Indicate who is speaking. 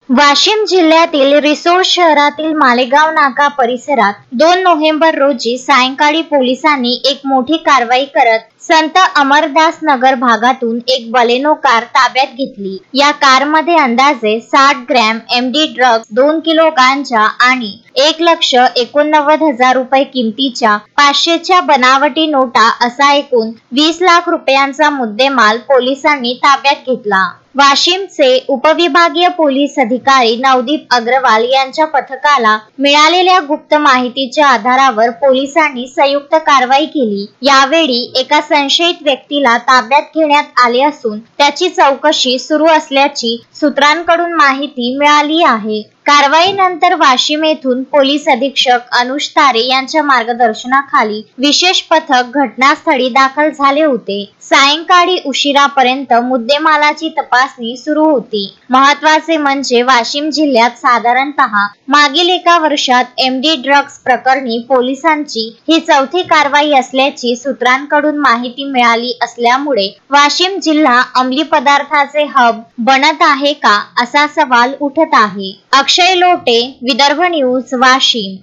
Speaker 1: वाशिम जिल्ह्यातील रिसोड शहरातील मालेगाव नाका परिसरात 2 नोव्हेंबर रोजी सायंकाळी पोलिसांनी एक मोठी कारवाई करत संत अमरदास नगर भागातून एक बलेनो कार ताब्यात घेतली। या कारमध्ये अंदाजे 60 ग्रॅम एमडी ड्रग्ज, 2 किलो गांजा आणि 1,89,000 रुपये किमतीच्या 500च्या बनावटी नोटा असा एकूण 20 लाख रुपयांचा मुद्देमाल पोलिसांनी ताब्यात घेतला। वाशिमचे उपविभागीय पोलीस अधिकारी नवदीप अग्रवाल यांच्या पथकाला मिळालेल्या गुप्त माहितीच्या आधारावर पोलिसांनी संयुक्त कारवाई केली। यावेळी एका संशयित व्यक्तीला ताब्यात घेण्यात आले असून त्याची चौकशी सुरू असल्याची सूत्रांकडून माहिती मिळाली आहे। कारवाईनंतर वाशिम येथून पोलीस अधीक्षक अनुज तारे यांच्या मार्गदर्शनाखाली विशेष पथक घटनास्थळी दाखल झाले होते। सायंकाळी उशिरापर्यंत मुद्देमालाची तपासणी सुरू होती। महत्त्वाचे म्हणजे वाशिम जिल्ह्यात साधारणतः मागील एका वर्षात एमडी ड्रग्ज प्रकरणी पोलिसांची ही चौथी कारवाई असल्याची सूत्रांकडून माहिती मिळाली असल्यामुळे वाशिम जिल्हा अंमली पदार्थाचे हब बनत आहे का असा सवाल उठत आहे। अक्षय लोटे, विदर्भ न्यूज, वाशिम।